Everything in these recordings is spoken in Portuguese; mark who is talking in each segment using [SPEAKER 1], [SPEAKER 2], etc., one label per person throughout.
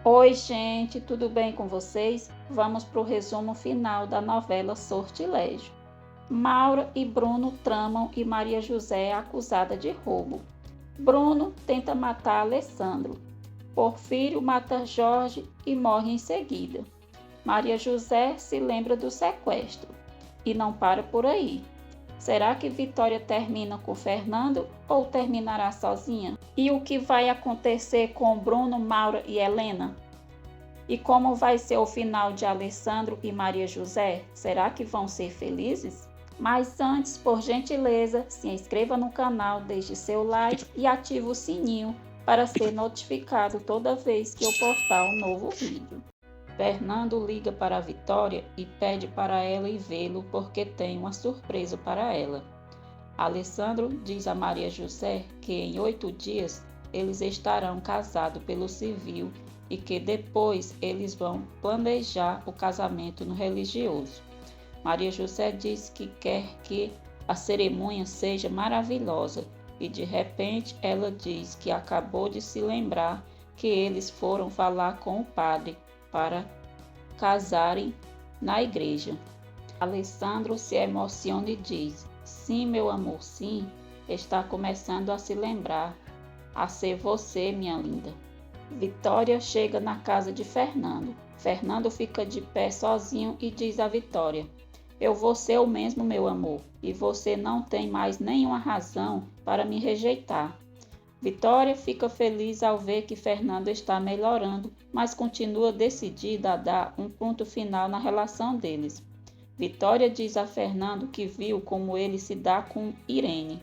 [SPEAKER 1] Oi, gente, tudo bem com vocês? Vamos para o resumo final da novela Sortilégio. Maura e Bruno tramam e Maria José é acusada de roubo. Bruno tenta matar Alessandro. Porfírio mata Jorge e morre em seguida. Maria José se lembra do sequestro e não para por aí. Será que Vitória termina com Fernando ou terminará sozinha? E o que vai acontecer com Bruno, Maura e Helena? E como vai ser o final de Alessandro e Maria José? Será que vão ser felizes? Mas antes, por gentileza, se inscreva no canal, deixe seu like e ative o sininho para ser notificado toda vez que eu postar um novo vídeo. Fernando liga para a Vitória e pede para ela ir vê-lo porque tem uma surpresa para ela. Alessandro diz a Maria José que em 8 dias eles estarão casados pelo civil e que depois eles vão planejar o casamento no religioso. Maria José diz que quer que a cerimônia seja maravilhosa e de repente ela diz que acabou de se lembrar que eles foram falar com o padre para casarem na igreja. Alessandro se emociona e diz: sim, meu amor, sim, está começando a se lembrar, a ser você, minha linda. Vitória chega na casa de Fernando. Fernando fica de pé sozinho e diz a Vitória: eu vou ser o mesmo, meu amor, e você não tem mais nenhuma razão para me rejeitar. Vitória fica feliz ao ver que Fernando está melhorando, mas continua decidida a dar um ponto final na relação deles. Vitória diz a Fernando que viu como ele se dá com Irene,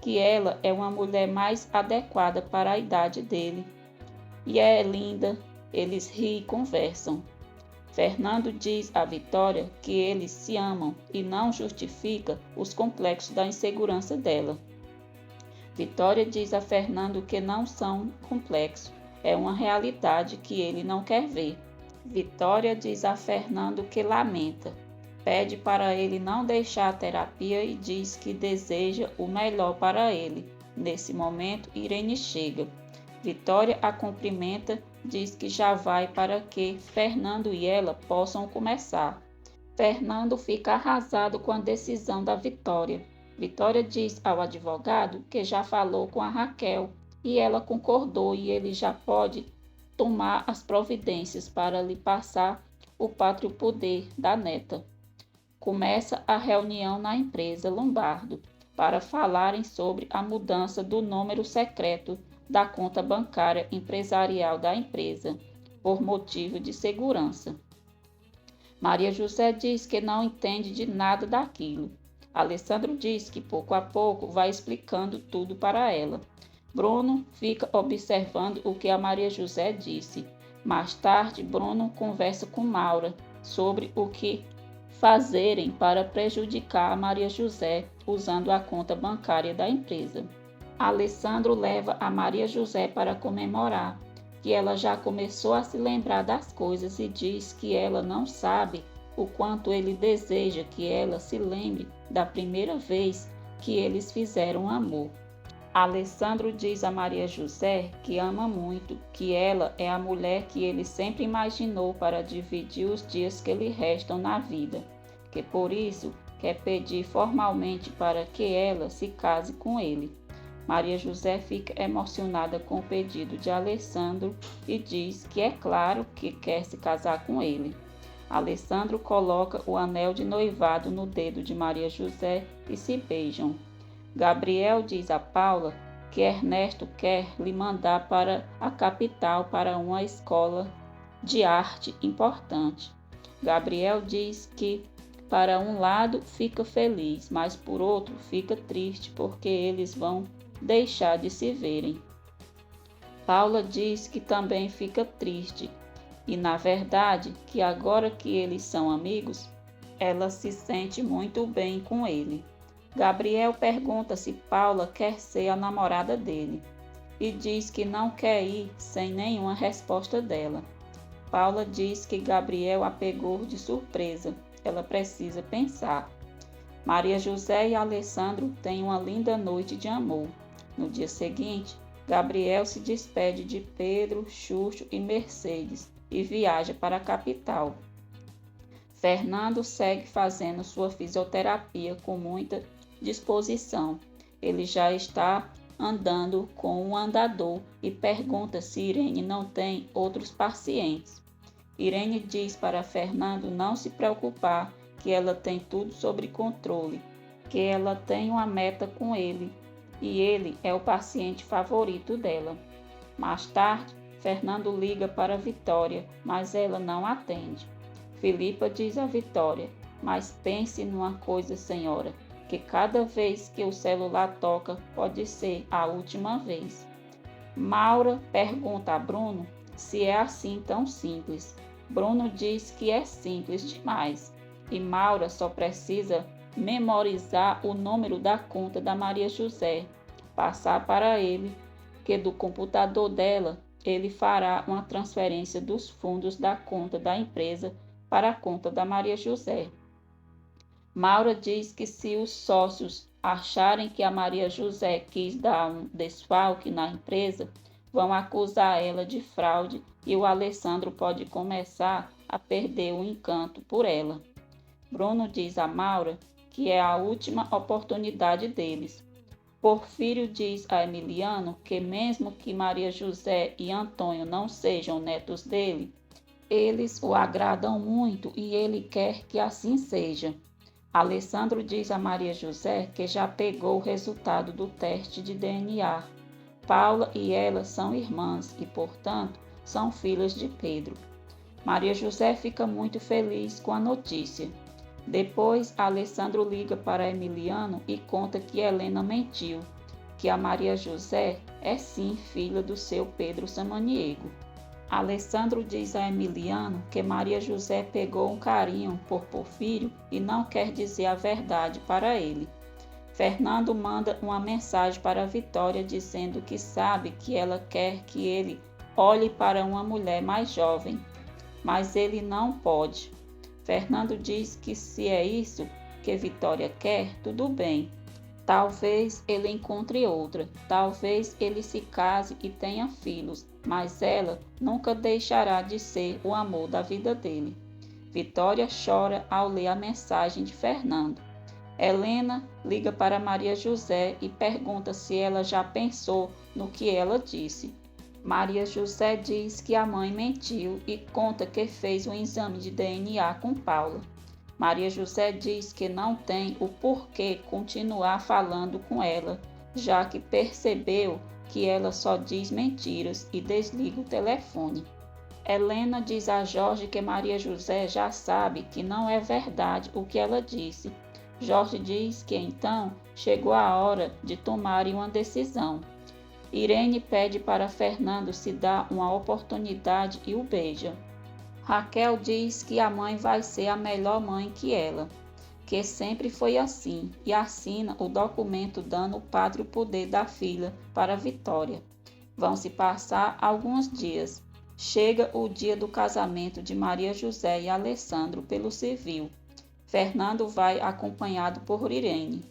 [SPEAKER 1] que ela é uma mulher mais adequada para a idade dele e é linda. Eles riem e conversam. Fernando diz a Vitória que eles se amam e não justifica os complexos da insegurança dela. Vitória diz a Fernando que não são complexos, é uma realidade que ele não quer ver. Vitória diz a Fernando que lamenta, pede para ele não deixar a terapia e diz que deseja o melhor para ele. Nesse momento, Irene chega. Vitória a cumprimenta, diz que já vai para que Fernando e ela possam começar. Fernando fica arrasado com a decisão da Vitória. Vitória diz ao advogado que já falou com a Raquel e ela concordou e ele já pode tomar as providências para lhe passar o pátrio poder da neta. Começa a reunião na empresa Lombardo para falarem sobre a mudança do número secreto da conta bancária empresarial da empresa, por motivo de segurança. Maria José diz que não entende de nada daquilo. Alessandro diz que pouco a pouco vai explicando tudo para ela. Bruno fica observando o que a Maria José disse. Mais tarde, Bruno conversa com Maura sobre o que fazerem para prejudicar a Maria José usando a conta bancária da empresa. Alessandro leva a Maria José para comemorar, que ela já começou a se lembrar das coisas e diz que ela não sabe o quanto ele deseja que ela se lembre da primeira vez que eles fizeram amor. Alessandro diz a Maria José que ama muito, que ela é a mulher que ele sempre imaginou para dividir os dias que lhe restam na vida, que por isso quer pedir formalmente para que ela se case com ele. Maria José fica emocionada com o pedido de Alessandro e diz que é claro que quer se casar com ele. Alessandro coloca o anel de noivado no dedo de Maria José e se beijam. Gabriel diz a Paula que Ernesto quer lhe mandar para a capital para uma escola de arte importante. Gabriel diz que para um lado fica feliz, mas por outro fica triste porque eles vão deixar de se verem. Paula diz que também fica triste e, na verdade, que agora que eles são amigos, ela se sente muito bem com ele. Gabriel pergunta se Paula quer ser a namorada dele e diz que não quer ir sem nenhuma resposta dela. Paula diz que Gabriel a pegou de surpresa, ela precisa pensar. Maria José e Alessandro têm uma linda noite de amor. No dia seguinte, Gabriel se despede de Pedro, Xuxo e Mercedes e viaja para a capital. Fernando segue fazendo sua fisioterapia com muita disposição. Ele já está andando com um andador e pergunta se Irene não tem outros pacientes. Irene diz para Fernando não se preocupar, que ela tem tudo sob controle, que ela tem uma meta com ele e ele é o paciente favorito dela. Mais tarde, Fernando liga para Vitória, mas ela não atende. Filipa diz a Vitória: mas pense numa coisa, senhora, que cada vez que o celular toca pode ser a última vez. Maura pergunta a Bruno se é assim tão simples. Bruno diz que é simples demais e Maura só precisa memorizar o número da conta da Maria José, passar para ele, que do computador dela ele fará uma transferência dos fundos da conta da empresa para a conta da Maria José. Maura diz que se os sócios acharem que a Maria José quis dar um desfalque na empresa, vão acusar ela de fraude e o Alessandro pode começar a perder o encanto por ela. Bruno diz a Maura que é a última oportunidade deles. Porfírio diz a Emiliano que mesmo que Maria José e Antônio não sejam netos dele, eles o agradam muito e ele quer que assim seja. Alessandro diz a Maria José que já pegou o resultado do teste de DNA. Paula e ela são irmãs e, portanto, são filhas de Pedro. Maria José fica muito feliz com a notícia. Depois, Alessandro liga para Emiliano e conta que Helena mentiu, que a Maria José é sim filha do seu Pedro Samaniego. Alessandro diz a Emiliano que Maria José pegou um carinho por Porfírio e não quer dizer a verdade para ele. Fernando manda uma mensagem para Vitória dizendo que sabe que ela quer que ele olhe para uma mulher mais jovem, mas ele não pode. Fernando diz que se é isso que Vitória quer, tudo bem. Talvez ele encontre outra, talvez ele se case e tenha filhos, mas ela nunca deixará de ser o amor da vida dele. Vitória chora ao ler a mensagem de Fernando. Helena liga para Maria José e pergunta se ela já pensou no que ela disse. Maria José diz que a mãe mentiu e conta que fez um exame de DNA com Paula. Maria José diz que não tem o porquê continuar falando com ela, já que percebeu que ela só diz mentiras e desliga o telefone. Helena diz a Jorge que Maria José já sabe que não é verdade o que ela disse. Jorge diz que então chegou a hora de tomarem uma decisão. Irene pede para Fernando se dar uma oportunidade e o beija. Raquel diz que a mãe vai ser a melhor mãe que ela, que sempre foi assim, e assina o documento dando o pátrio poder da filha para Vitória. Vão se passar alguns dias. Chega o dia do casamento de Maria José e Alessandro pelo civil. Fernando vai acompanhado por Irene.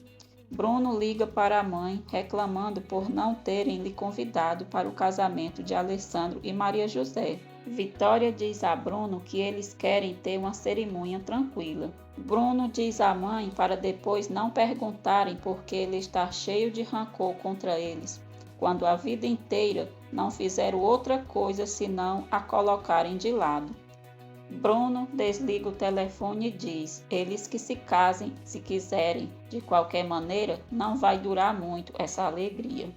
[SPEAKER 1] Bruno liga para a mãe reclamando por não terem lhe convidado para o casamento de Alessandro e Maria José. Vitória diz a Bruno que eles querem ter uma cerimônia tranquila. Bruno diz à mãe para depois não perguntarem porque ele está cheio de rancor contra eles, quando a vida inteira não fizeram outra coisa senão a colocarem de lado. Bruno desliga o telefone e diz: eles que se casem se quiserem, de qualquer maneira não vai durar muito essa alegria.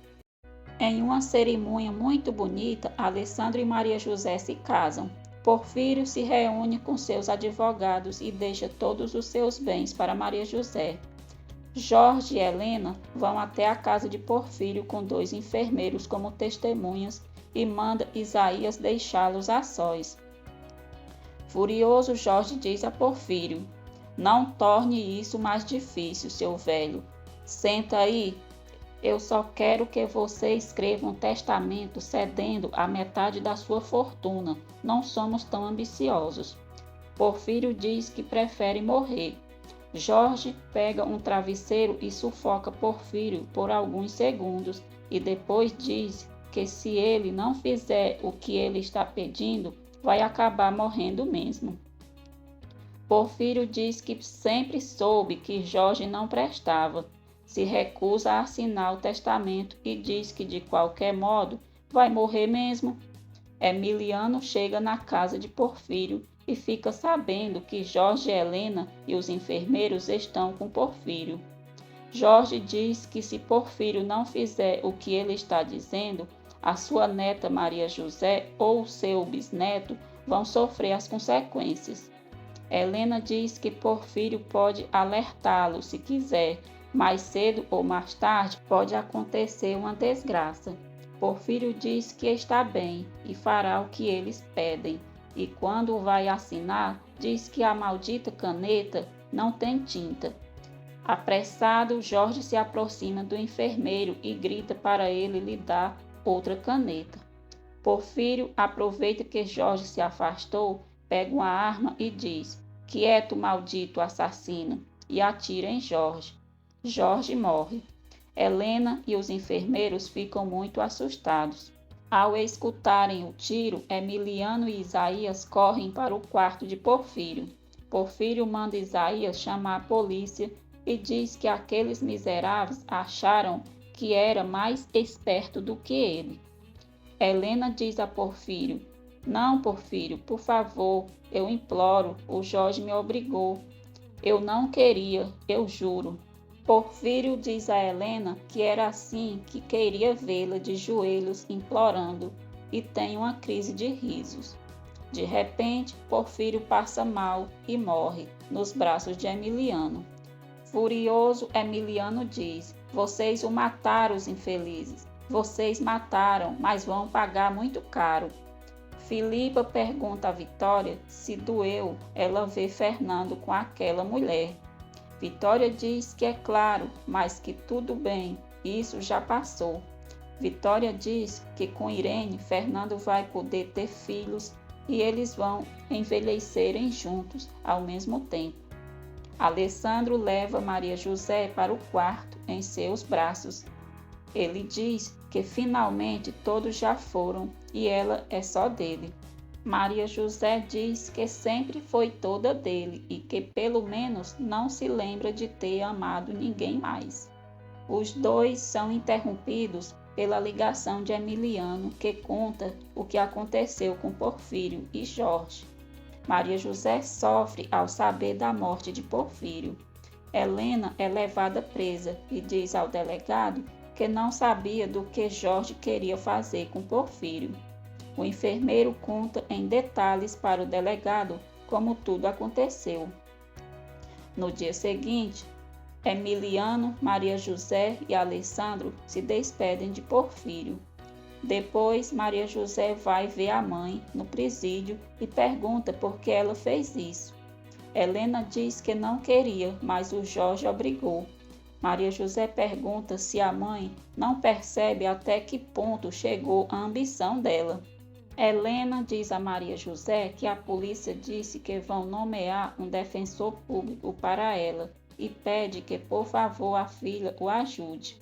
[SPEAKER 1] Em uma cerimônia muito bonita, Alessandro e Maria José se casam. Porfírio se reúne com seus advogados e deixa todos os seus bens para Maria José. Jorge e Helena vão até a casa de Porfírio com 2 enfermeiros como testemunhas e manda Isaías deixá-los a sós. Furioso, Jorge diz a Porfírio: não torne isso mais difícil, seu velho. Senta aí. Eu só quero que você escreva um testamento cedendo a metade da sua fortuna. Não somos tão ambiciosos. Porfírio diz que prefere morrer. Jorge pega um travesseiro e sufoca Porfírio por alguns segundos e depois diz que se ele não fizer o que ele está pedindo, vai acabar morrendo mesmo. Porfírio diz que sempre soube que Jorge não prestava. Se recusa a assinar o testamento e diz que de qualquer modo vai morrer mesmo. Emiliano chega na casa de Porfírio e fica sabendo que Jorge, Helena e os enfermeiros estão com Porfírio. Jorge diz que se Porfírio não fizer o que ele está dizendo, a sua neta Maria José ou seu bisneto vão sofrer as consequências. Helena diz que Porfírio pode alertá-lo se quiser, mais cedo ou mais tarde pode acontecer uma desgraça. Porfírio diz que está bem e fará o que eles pedem, e quando vai assinar, diz que a maldita caneta não tem tinta. Apressado, Jorge se aproxima do enfermeiro e grita para ele lhe dar outra caneta. Porfírio aproveita que Jorge se afastou, pega uma arma e diz: "Quieto, maldito assassino!" e atira em Jorge. Jorge morre. Helena e os enfermeiros ficam muito assustados. Ao escutarem o tiro, Emiliano e Isaías correm para o quarto de Porfírio. Porfírio manda Isaías chamar a polícia e diz que aqueles miseráveis acharam que era mais esperto do que ele. Helena diz a Porfírio: "Não, Porfírio, por favor, eu imploro, o Jorge me obrigou. Eu não queria, eu juro." Porfírio diz a Helena que era assim que queria vê-la de joelhos implorando e tem uma crise de risos. De repente, Porfírio passa mal e morre nos braços de Emiliano. Furioso, Emiliano diz: "Vocês o mataram, os infelizes. Vocês mataram, mas vão pagar muito caro." Filipa pergunta a Vitória se doeu ela ver Fernando com aquela mulher. Vitória diz que é claro, mas que tudo bem, isso já passou. Vitória diz que com Irene, Fernando vai poder ter filhos e eles vão envelhecerem juntos ao mesmo tempo. Alessandro leva Maria José para o quarto em seus braços. Ele diz que finalmente todos já foram e ela é só dele. Maria José diz que sempre foi toda dele e que pelo menos não se lembra de ter amado ninguém mais. Os dois são interrompidos pela ligação de Emiliano, que conta o que aconteceu com Porfírio e Jorge. Maria José sofre ao saber da morte de Porfírio. Helena é levada presa e diz ao delegado que não sabia do que Jorge queria fazer com Porfírio. O enfermeiro conta em detalhes para o delegado como tudo aconteceu. No dia seguinte, Emiliano, Maria José e Alessandro se despedem de Porfírio. Depois, Maria José vai ver a mãe no presídio e pergunta por que ela fez isso. Helena diz que não queria, mas o Jorge obrigou. Maria José pergunta se a mãe não percebe até que ponto chegou a ambição dela. Helena diz a Maria José que a polícia disse que vão nomear um defensor público para ela e pede que, por favor, a filha o ajude.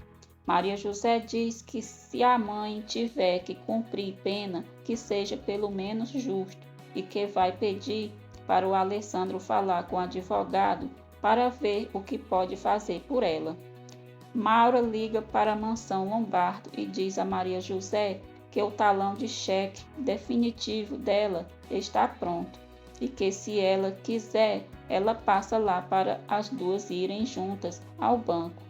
[SPEAKER 1] Maria José diz que se a mãe tiver que cumprir pena, que seja pelo menos justo e que vai pedir para o Alessandro falar com o advogado para ver o que pode fazer por ela. Maura liga para a mansão Lombardo e diz a Maria José que o talão de cheque definitivo dela está pronto e que se ela quiser, ela passa lá para as duas irem juntas ao banco.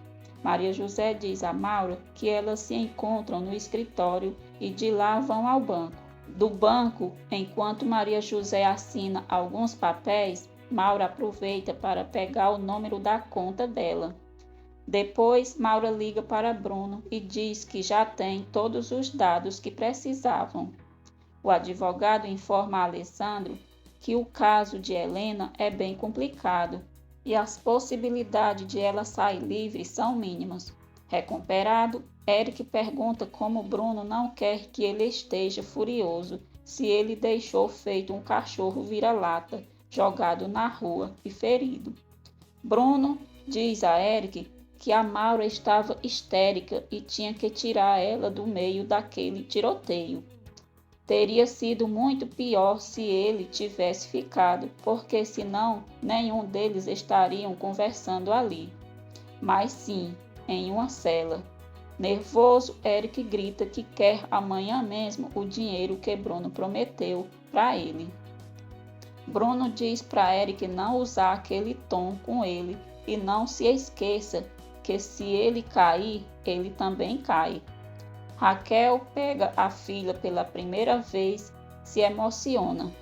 [SPEAKER 1] Maria José diz a Maura que elas se encontram no escritório e de lá vão ao banco. Do banco, enquanto Maria José assina alguns papéis, Maura aproveita para pegar o número da conta dela. Depois, Maura liga para Bruno e diz que já tem todos os dados que precisavam. O advogado informa a Alessandro que o caso de Helena é bem complicado e as possibilidades de ela sair livre são mínimas. Recuperado, Eric pergunta como Bruno não quer que ele esteja furioso se ele deixou feito um cachorro vira-lata jogado na rua e ferido. Bruno diz a Eric que a Maura estava histérica e tinha que tirar ela do meio daquele tiroteio. Teria sido muito pior se ele tivesse ficado, porque senão nenhum deles estariam conversando ali. Mas sim, em uma cela. Nervoso, Eric grita que quer amanhã mesmo o dinheiro que Bruno prometeu para ele. Bruno diz para Eric não usar aquele tom com ele e não se esqueça que se ele cair, ele também cai. Raquel pega a filha pela primeira vez, se emociona.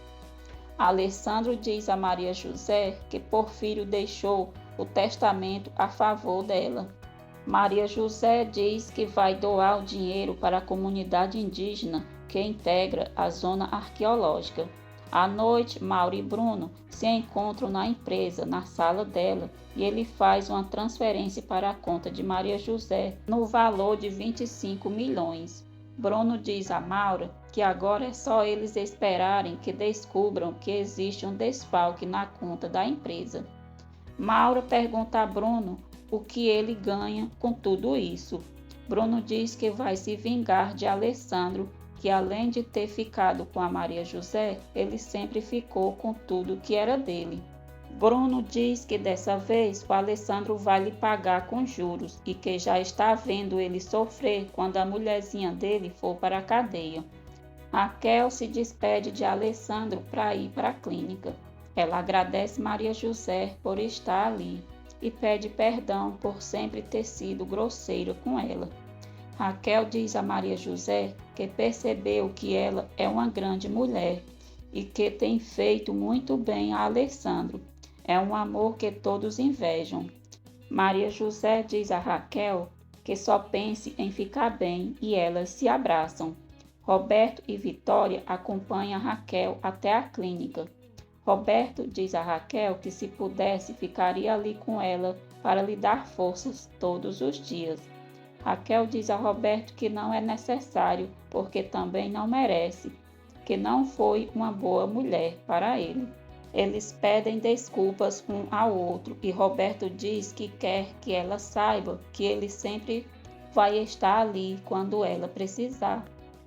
[SPEAKER 1] Alessandro diz a Maria José que Porfírio deixou o testamento a favor dela. Maria José diz que vai doar o dinheiro para a comunidade indígena que integra a zona arqueológica. À noite, Mauro e Bruno se encontram na empresa, na sala dela, e ele faz uma transferência para a conta de Maria José no valor de 25 milhões. Bruno diz a Maura que agora é só eles esperarem que descubram que existe um desfalque na conta da empresa. Maura pergunta a Bruno o que ele ganha com tudo isso. Bruno diz que vai se vingar de Alessandro, que além de ter ficado com a Maria José, ele sempre ficou com tudo que era dele. Bruno diz que dessa vez o Alessandro vai lhe pagar com juros e que já está vendo ele sofrer quando a mulherzinha dele for para a cadeia. Raquel se despede de Alessandro para ir para a clínica. Ela agradece Maria José por estar ali e pede perdão por sempre ter sido grosseira com ela. Raquel diz a Maria José que percebeu que ela é uma grande mulher e que tem feito muito bem a Alessandro. É um amor que todos invejam. Maria José diz a Raquel que só pense em ficar bem e elas se abraçam. Roberto e Vitória acompanham Raquel até a clínica. Roberto diz a Raquel que se pudesse ficaria ali com ela para lhe dar forças todos os dias. Raquel diz a Roberto que não é necessário, porque também não merece, que não foi uma boa mulher para ele. Eles pedem desculpas um ao outro e Roberto diz que quer que ela saiba que ele sempre vai estar ali quando ela precisar.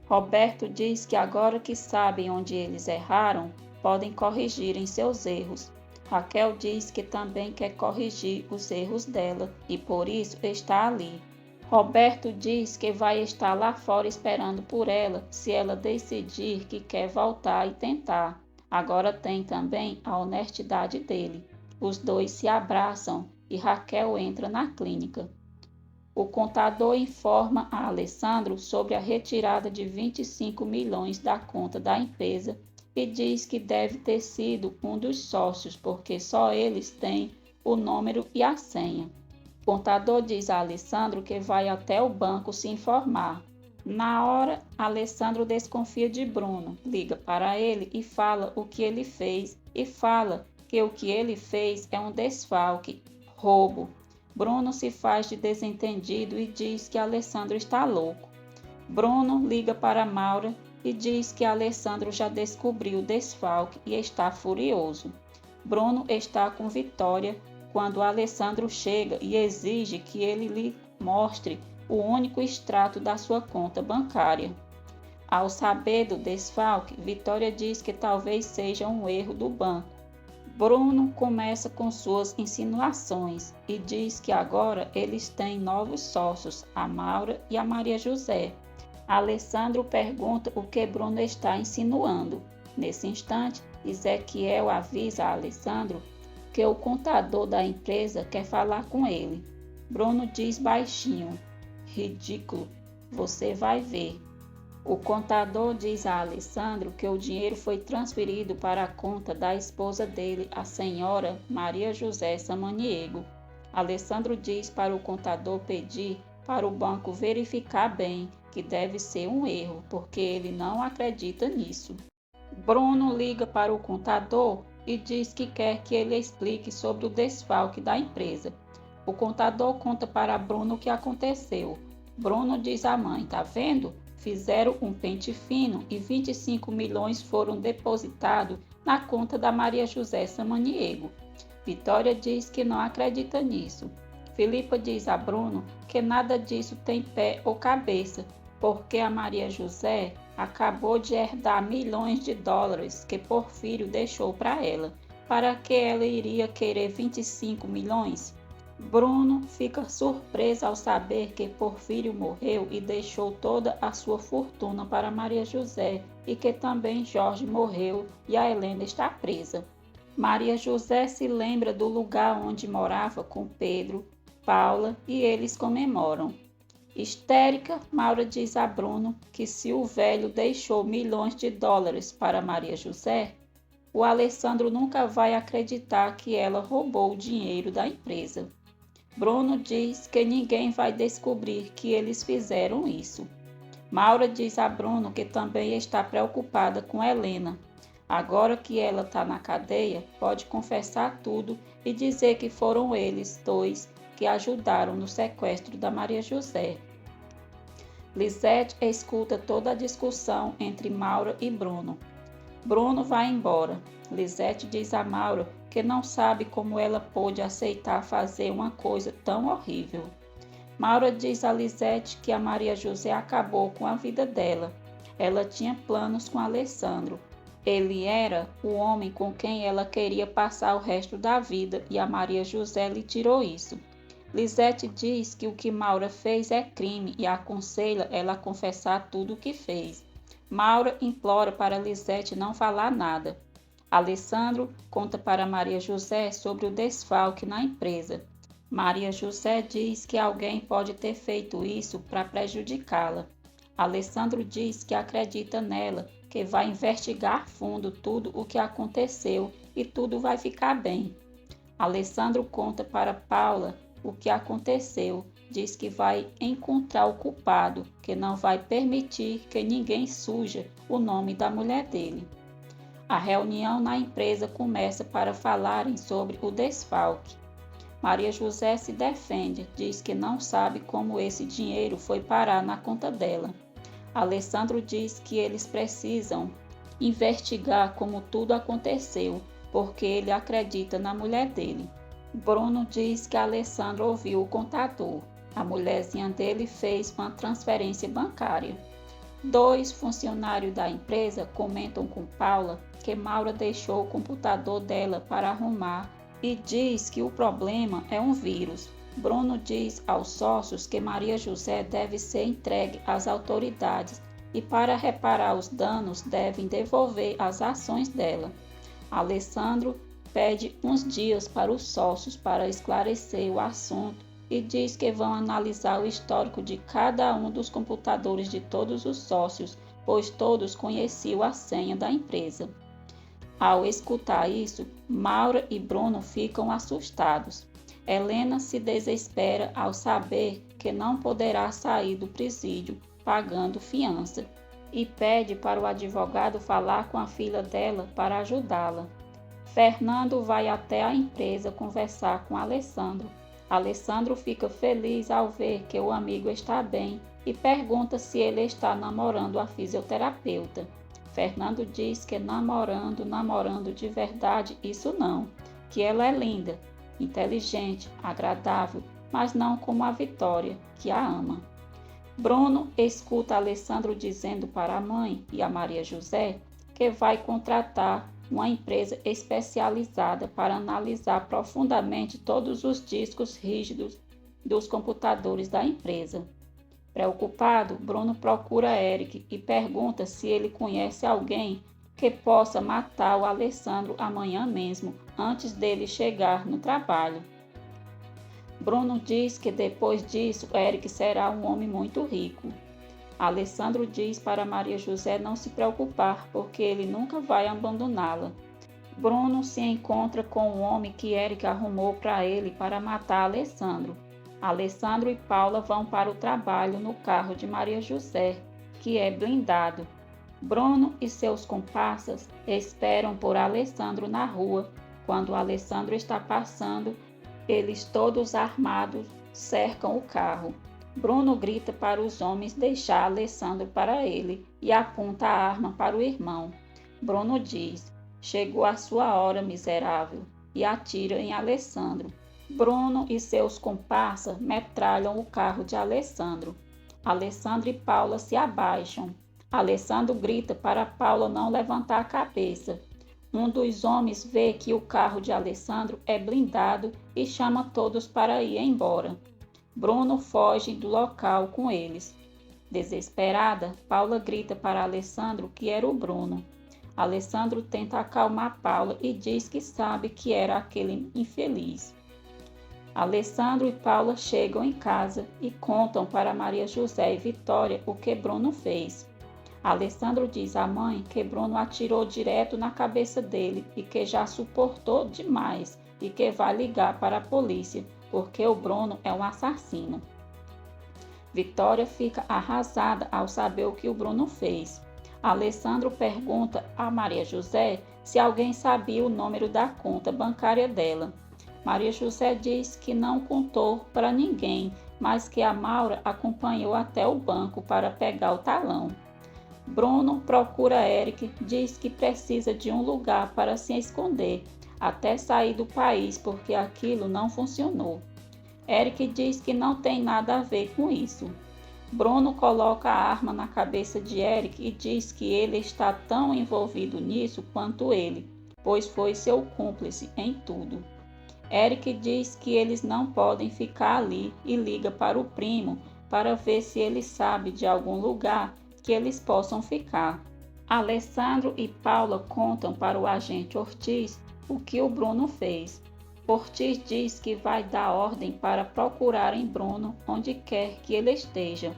[SPEAKER 1] Roberto diz que agora que sabem onde eles erraram, podem corrigir em seus erros. Raquel diz que também quer corrigir os erros dela e por isso está ali. Roberto diz que vai estar lá fora esperando por ela se ela decidir que quer voltar e tentar. Agora tem também a honestidade dele. Os dois se abraçam e Raquel entra na clínica. O contador informa a Alessandro sobre a retirada de 25 milhões da conta da empresa e diz que deve ter sido um dos sócios, porque só eles têm o número e a senha. O contador diz a Alessandro que vai até o banco se informar. Na hora, Alessandro desconfia de Bruno, liga para ele e fala o que ele fez e fala que o que ele fez é um desfalque, roubo. Bruno se faz de desentendido e diz que Alessandro está louco. Bruno liga para Maura e diz que Alessandro já descobriu o desfalque e está furioso. Bruno está com Vitória quando Alessandro chega e exige que ele lhe mostre o único extrato da sua conta bancária. Ao saber do desfalque, Vitória diz que talvez seja um erro do banco. Bruno começa com suas insinuações e diz que agora eles têm novos sócios, a Maura e a Maria José. Alessandro pergunta o que Bruno está insinuando. Nesse instante, Ezequiel avisa a Alessandro que o contador da empresa quer falar com ele. Bruno diz baixinho: ridículo, você vai ver. O contador diz a Alessandro que o dinheiro foi transferido para a conta da esposa dele, a senhora Maria José Samaniego. Alessandro diz para o contador pedir para o banco verificar bem que deve ser um erro, porque ele não acredita nisso. Bruno liga para o contador e diz que quer que ele explique sobre o desfalque da empresa. O contador conta para Bruno o que aconteceu. Bruno diz à mãe: tá vendo? Fizeram um pente fino e 25 milhões foram depositados na conta da Maria José Samaniego. Vitória diz que não acredita nisso. Filipa diz a Bruno que nada disso tem pé ou cabeça, porque a Maria José acabou de herdar milhões de dólares que Porfírio deixou para ela. Para que ela iria querer 25 milhões? Bruno fica surpreso ao saber que Porfírio morreu e deixou toda a sua fortuna para Maria José e que também Jorge morreu e a Helena está presa. Maria José se lembra do lugar onde morava com Pedro, Paula e eles comemoram. Histérica, Maura diz a Bruno que se o velho deixou milhões de dólares para Maria José, o Alessandro nunca vai acreditar que ela roubou o dinheiro da empresa. Bruno diz que ninguém vai descobrir que eles fizeram isso. Maura diz a Bruno que também está preocupada com Helena. Agora que ela está na cadeia, pode confessar tudo e dizer que foram eles dois que ajudaram no sequestro da Maria José. Lisete escuta toda a discussão entre Maura e Bruno. Bruno vai embora. Lisete diz a Maura que não sabe como ela pôde aceitar fazer uma coisa tão horrível. Maura diz a Lisete que a Maria José acabou com a vida dela. Ela tinha planos com Alessandro. Ele era o homem com quem ela queria passar o resto da vida e a Maria José lhe tirou isso. Lisete diz que o que Maura fez é crime e aconselha ela a confessar tudo o que fez. Maura implora para Lisete não falar nada. Alessandro conta para Maria José sobre o desfalque na empresa. Maria José diz que alguém pode ter feito isso para prejudicá-la. Alessandro diz que acredita nela, que vai investigar a fundo tudo o que aconteceu e tudo vai ficar bem. Alessandro conta para Paula o que aconteceu, diz que vai encontrar o culpado, que não vai permitir que ninguém suja o nome da mulher dele. A reunião na empresa começa para falarem sobre o desfalque. Maria José se defende, diz que não sabe como esse dinheiro foi parar na conta dela. Alessandro diz que eles precisam investigar como tudo aconteceu, porque ele acredita na mulher dele. Bruno diz que Alessandro ouviu o contador. A mulherzinha dele fez uma transferência bancária. 2 funcionários da empresa comentam com Paula que Maura deixou o computador dela para arrumar e diz que o problema é um vírus. Bruno diz aos sócios que Maria José deve ser entregue às autoridades e para reparar os danos devem devolver as ações dela. Alessandro pede uns dias para os sócios para esclarecer o assunto e diz que vão analisar o histórico de cada um dos computadores de todos os sócios, pois todos conheciam a senha da empresa. Ao escutar isso, Maura e Bruno ficam assustados. Helena se desespera ao saber que não poderá sair do presídio pagando fiança e pede para o advogado falar com a filha dela para ajudá-la. Fernando vai até a empresa conversar com Alessandro. Alessandro fica feliz ao ver que o amigo está bem e pergunta se ele está namorando a fisioterapeuta. Fernando diz que namorando de verdade, isso não, que ela é linda, inteligente, agradável, mas não como a Vitória, que a ama. Bruno escuta Alessandro dizendo para a mãe e a Maria José que vai contratar uma empresa especializada para analisar profundamente todos os discos rígidos dos computadores da empresa. Preocupado, Bruno procura Eric e pergunta se ele conhece alguém que possa matar o Alessandro amanhã mesmo, antes dele chegar no trabalho. Bruno diz que depois disso, Eric será um homem muito rico. Alessandro diz para Maria José não se preocupar, porque ele nunca vai abandoná-la. Bruno se encontra com o homem que Eric arrumou para ele para matar Alessandro. Alessandro e Paula vão para o trabalho no carro de Maria José, que é blindado. Bruno e seus comparsas esperam por Alessandro na rua. Quando Alessandro está passando, eles todos armados cercam o carro. Bruno grita para os homens deixar Alessandro para ele e aponta a arma para o irmão. Bruno diz: "Chegou a sua hora, miserável", e atira em Alessandro. Bruno e seus comparsas metralham o carro de Alessandro. Alessandro e Paula se abaixam. Alessandro grita para Paula não levantar a cabeça. Um dos homens vê que o carro de Alessandro é blindado e chama todos para ir embora. Bruno foge do local com eles. Desesperada, Paula grita para Alessandro que era o Bruno. Alessandro tenta acalmar Paula e diz que sabe que era aquele infeliz. Alessandro e Paula chegam em casa e contam para Maria José e Vitória o que Bruno fez. Alessandro diz à mãe que Bruno atirou direto na cabeça dele e que já suportou demais e que vai ligar para a polícia porque o Bruno é um assassino. Vitória fica arrasada ao saber o que o Bruno fez. Alessandro pergunta a Maria José se alguém sabia o número da conta bancária dela. Maria José diz que não contou para ninguém, mas que a Maura acompanhou até o banco para pegar o talão. Bruno procura Eric, diz que precisa de um lugar para se esconder, até sair do país porque aquilo não funcionou. Eric diz que não tem nada a ver com isso. Bruno coloca a arma na cabeça de Eric e diz que ele está tão envolvido nisso quanto ele, pois foi seu cúmplice em tudo. Eric diz que eles não podem ficar ali e liga para o primo para ver se ele sabe de algum lugar que eles possam ficar. Alessandro e Paula contam para o agente Ortiz o que o Bruno fez. Ortiz diz que vai dar ordem para procurarem Bruno onde quer que ele esteja.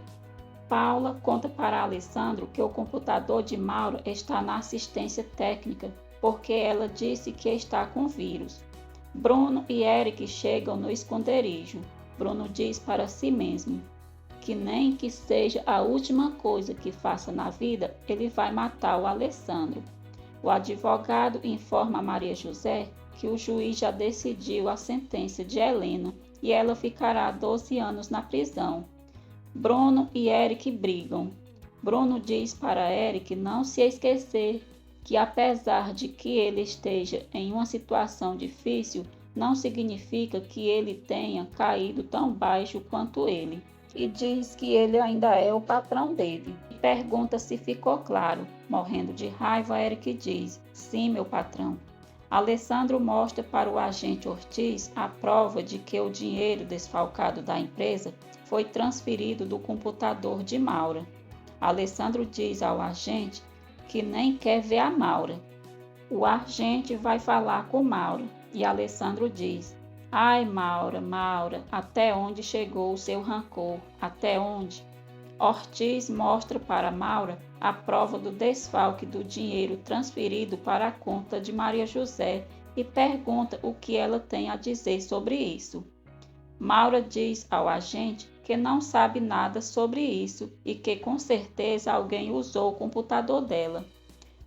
[SPEAKER 1] Paula conta para Alessandro que o computador de Mauro está na assistência técnica, porque ela disse que está com vírus. Bruno e Eric chegam no esconderijo. Bruno diz para si mesmo que nem que seja a última coisa que faça na vida, ele vai matar o Alessandro. O advogado informa a Maria José que o juiz já decidiu a sentença de Helena e ela ficará 12 anos na prisão. Bruno e Eric brigam. Bruno diz para Eric não se esquecer que apesar de que ele esteja em uma situação difícil, não significa que ele tenha caído tão baixo quanto ele. E diz que ele ainda é o patrão dele. E pergunta se ficou claro. Morrendo de raiva, Eric diz: sim, meu patrão. Alessandro mostra para o agente Ortiz a prova de que o dinheiro desfalcado da empresa foi transferido do computador de Maura. Alessandro diz ao agente que nem quer ver a Maura. O agente vai falar com Maura e Alessandro diz: ai, Maura, Maura, até onde chegou o seu rancor? Até onde? Ortiz mostra para Maura a prova do desfalque do dinheiro transferido para a conta de Maria José e pergunta o que ela tem a dizer sobre isso. Maura diz ao agente que não sabe nada sobre isso e que com certeza alguém usou o computador dela.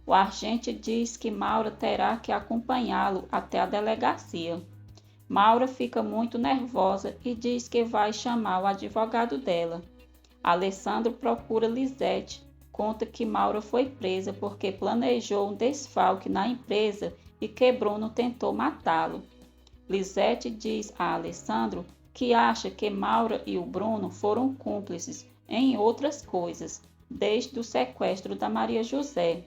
[SPEAKER 1] O agente diz que Maura terá que acompanhá-lo até a delegacia. Maura fica muito nervosa e diz que vai chamar o advogado dela. Alessandro procura Lisete, conta que Maura foi presa porque planejou um desfalque na empresa e que Bruno tentou matá-lo. Lisete diz a Alessandro que acha que Maura e o Bruno foram cúmplices em outras coisas, desde o sequestro da Maria José.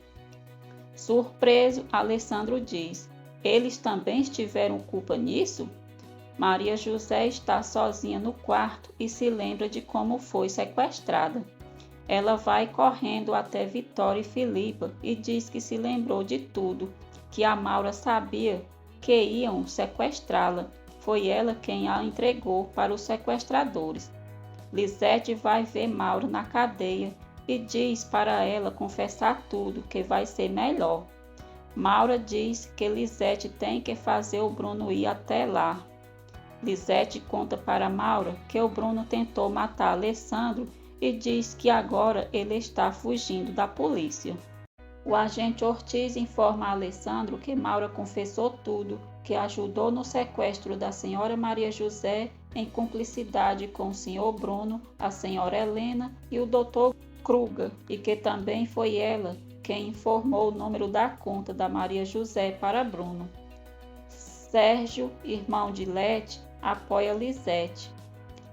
[SPEAKER 1] Surpreso, Alessandro diz: eles também tiveram culpa nisso? Maria José está sozinha no quarto e se lembra de como foi sequestrada. Ela vai correndo até Vitória e Filipa e diz que se lembrou de tudo, que a Maura sabia que iam sequestrá-la. Foi ela quem a entregou para os sequestradores. Lisete vai ver Maura na cadeia e diz para ela confessar tudo, que vai ser melhor. Maura diz que Lisete tem que fazer o Bruno ir até lá. Lisete conta para Maura que o Bruno tentou matar Alessandro e diz que agora ele está fugindo da polícia. O agente Ortiz informa a Alessandro que Maura confessou tudo, que ajudou no sequestro da senhora Maria José em cumplicidade com o senhor Bruno, a senhora Helena e o doutor Kruger, e que também foi ela quem informou o número da conta da Maria José para Bruno. Sérgio, irmão de Lete, apoia Lisete.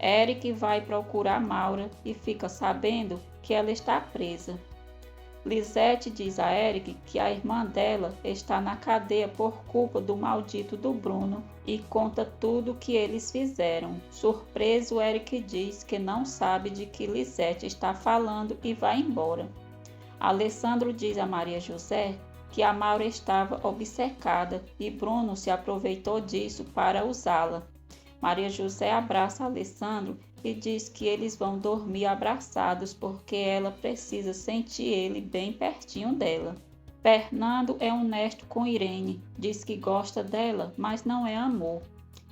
[SPEAKER 1] Eric vai procurar Maura e fica sabendo que ela está presa. Lisete diz a Eric que a irmã dela está na cadeia por culpa do maldito do Bruno e conta tudo o que eles fizeram. Surpreso, Eric diz que não sabe de que Lisete está falando e vai embora. Alessandro diz a Maria José que a Maura estava obcecada e Bruno se aproveitou disso para usá-la. Maria José abraça Alessandro e diz que eles vão dormir abraçados porque ela precisa sentir ele bem pertinho dela. Fernando é honesto com Irene, diz que gosta dela, mas não é amor.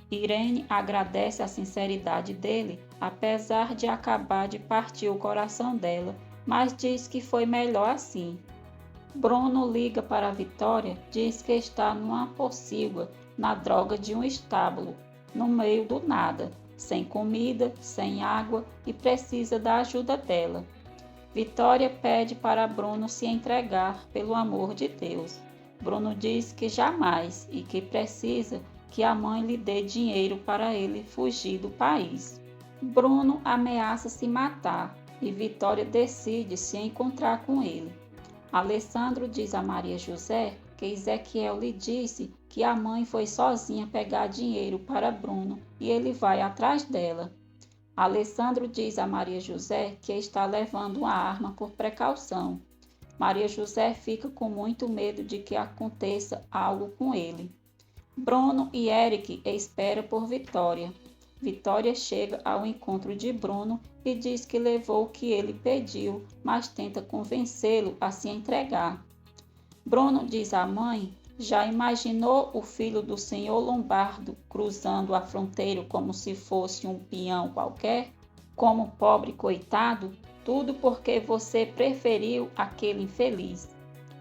[SPEAKER 1] Irene agradece a sinceridade dele, apesar de acabar de partir o coração dela, mas diz que foi melhor assim. Bruno liga para Vitória, diz que está numa pocilga, na droga de um estábulo, no meio do nada, sem comida, sem água e precisa da ajuda dela. Vitória pede para Bruno se entregar pelo amor de Deus. Bruno diz que jamais e que precisa que a mãe lhe dê dinheiro para ele fugir do país. Bruno ameaça se matar e Vitória decide se encontrar com ele. Alessandro diz a Maria José que Ezequiel lhe disse que a mãe foi sozinha pegar dinheiro para Bruno e ele vai atrás dela. Alessandro diz a Maria José que está levando uma arma por precaução. Maria José fica com muito medo de que aconteça algo com ele. Bruno e Eric esperam por Vitória. Vitória chega ao encontro de Bruno e diz que levou o que ele pediu, mas tenta convencê-lo a se entregar. Bruno diz à mãe: já imaginou o filho do senhor Lombardo cruzando a fronteira como se fosse um peão qualquer? Como pobre coitado? Tudo porque você preferiu aquele infeliz.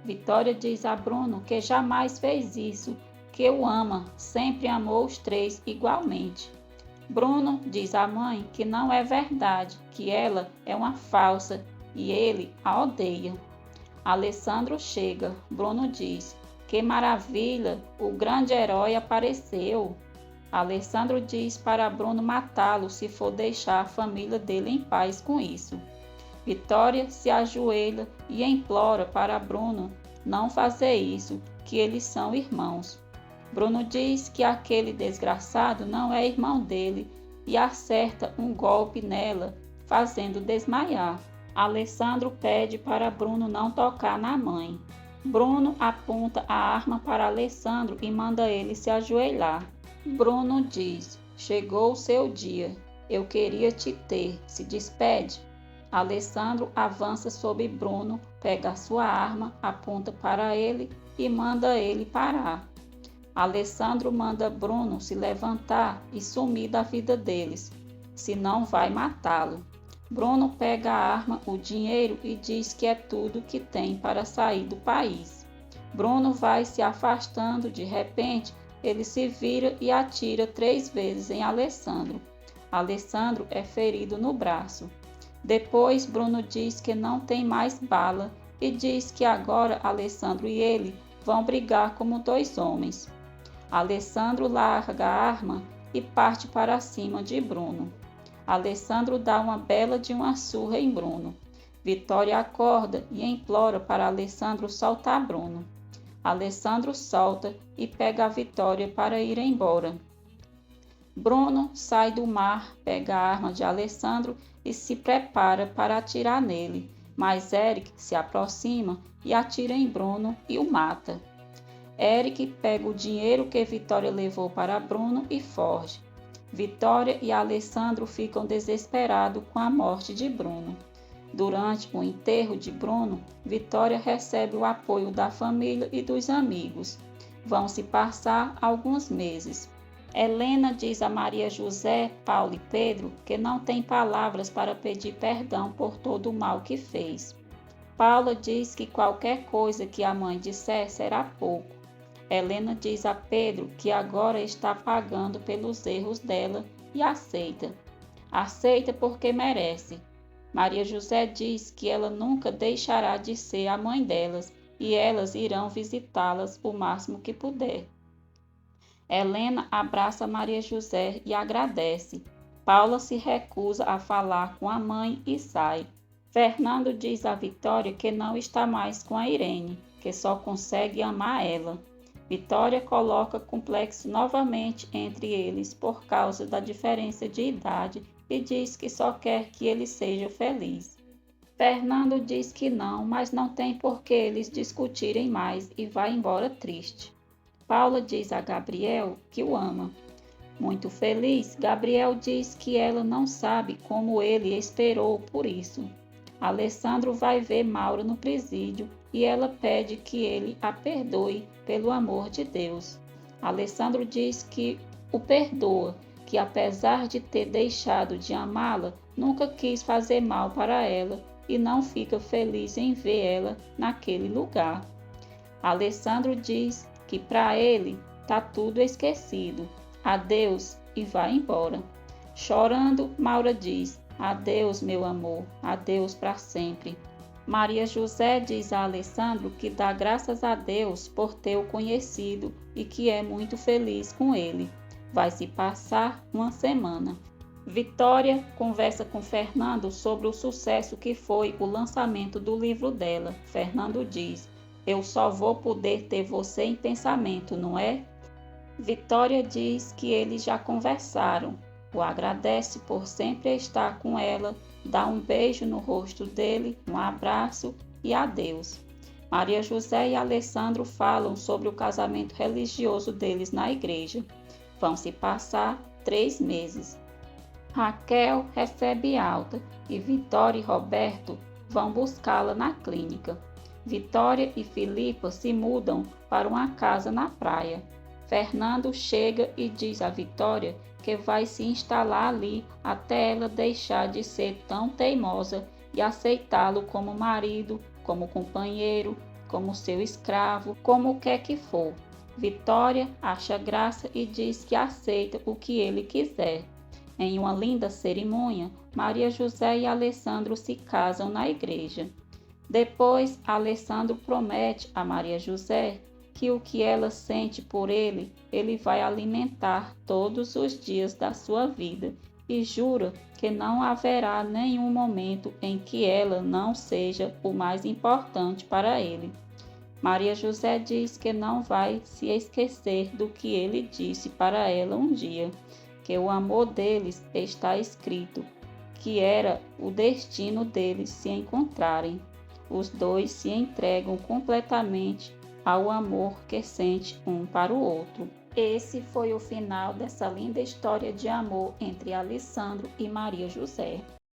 [SPEAKER 1] Vitória diz a Bruno que jamais fez isso, que o ama, sempre amou os três igualmente. Bruno diz à mãe que não é verdade, que ela é uma falsa e ele a odeia. Alessandro chega. Bruno diz: que maravilha, o grande herói apareceu. Alessandro diz para Bruno matá-lo se for deixar a família dele em paz com isso. Vitória se ajoelha e implora para Bruno não fazer isso, que eles são irmãos. Bruno diz que aquele desgraçado não é irmão dele e acerta um golpe nela, fazendo desmaiar. Alessandro pede para Bruno não tocar na mãe. Bruno aponta a arma para Alessandro e manda ele se ajoelhar. Bruno diz: chegou o seu dia, eu queria te ter, se despede. Alessandro avança sobre Bruno, pega a sua arma, aponta para ele e manda ele parar. Alessandro manda Bruno se levantar e sumir da vida deles, senão vai matá-lo. Bruno pega a arma, o dinheiro e diz que é tudo que tem para sair do país. Bruno vai se afastando, de repente ele se vira e atira 3 vezes em Alessandro. Alessandro é ferido no braço. Depois Bruno diz que não tem mais bala e diz que agora Alessandro e ele vão brigar como 2 homens. Alessandro larga a arma e parte para cima de Bruno. Alessandro dá uma bela de uma surra em Bruno. Vitória acorda e implora para Alessandro soltar Bruno. Alessandro solta e pega a Vitória para ir embora. Bruno sai do mar, pega a arma de Alessandro e se prepara para atirar nele, mas Eric se aproxima e atira em Bruno e o mata. Eric pega o dinheiro que Vitória levou para Bruno e foge. Vitória e Alessandro ficam desesperados com a morte de Bruno. Durante o enterro de Bruno, Vitória recebe o apoio da família e dos amigos. Vão se passar alguns meses. Helena diz a Maria José, Paulo e Pedro que não tem palavras para pedir perdão por todo o mal que fez. Paula diz que qualquer coisa que a mãe disser será pouco. Helena diz a Pedro que agora está pagando pelos erros dela e aceita. Aceita porque merece. Maria José diz que ela nunca deixará de ser a mãe delas e elas irão visitá-las o máximo que puder. Helena abraça Maria José e agradece. Paula se recusa a falar com a mãe e sai. Fernando diz a Vitória que não está mais com a Irene, que só consegue amar ela. Vitória coloca complexo novamente entre eles por causa da diferença de idade e diz que só quer que ele seja feliz. Fernando diz que não, mas não tem por que eles discutirem mais e vai embora triste. Paula diz a Gabriel que o ama. Muito feliz, Gabriel diz que ela não sabe como ele esperou por isso. Alessandro vai ver Mauro no presídio e ela pede que ele a perdoe pelo amor de Deus. Alessandro diz que o perdoa, que apesar de ter deixado de amá-la, nunca quis fazer mal para ela e não fica feliz em ver ela naquele lugar. Alessandro diz que para ele tá tudo esquecido. Adeus e vai embora. Chorando, Maura diz: adeus, meu amor, adeus para sempre. Maria José diz a Alessandro que dá graças a Deus por ter o conhecido e que é muito feliz com ele. Vai se passar uma semana. Vitória conversa com Fernando sobre o sucesso que foi o lançamento do livro dela. Fernando diz: eu só vou poder ter você em pensamento, não é? Vitória diz que eles já conversaram. O agradece por sempre estar com ela, dá um beijo no rosto dele, um abraço e adeus. Maria José e Alessandro falam sobre o casamento religioso deles na igreja. Vão se passar 3 meses. Raquel recebe alta e Vitória e Roberto vão buscá-la na clínica. Vitória e Filipa se mudam para uma casa na praia. Fernando chega e diz a Vitória que vai se instalar ali até ela deixar de ser tão teimosa e aceitá-lo como marido, como companheiro, como seu escravo, como quer que for. Vitória acha graça e diz que aceita o que ele quiser. Em uma linda cerimônia, Maria José e Alessandro se casam na igreja. Depois, Alessandro promete a Maria José que o que ela sente por ele, ele vai alimentar todos os dias da sua vida e jura que não haverá nenhum momento em que ela não seja o mais importante para ele. Maria José diz que não vai se esquecer do que ele disse para ela um dia, que o amor deles está escrito, que era o destino deles se encontrarem. Os dois se entregam completamente ao amor que sente um para o outro. Esse foi o final dessa linda história de amor entre Alessandro e Maria José.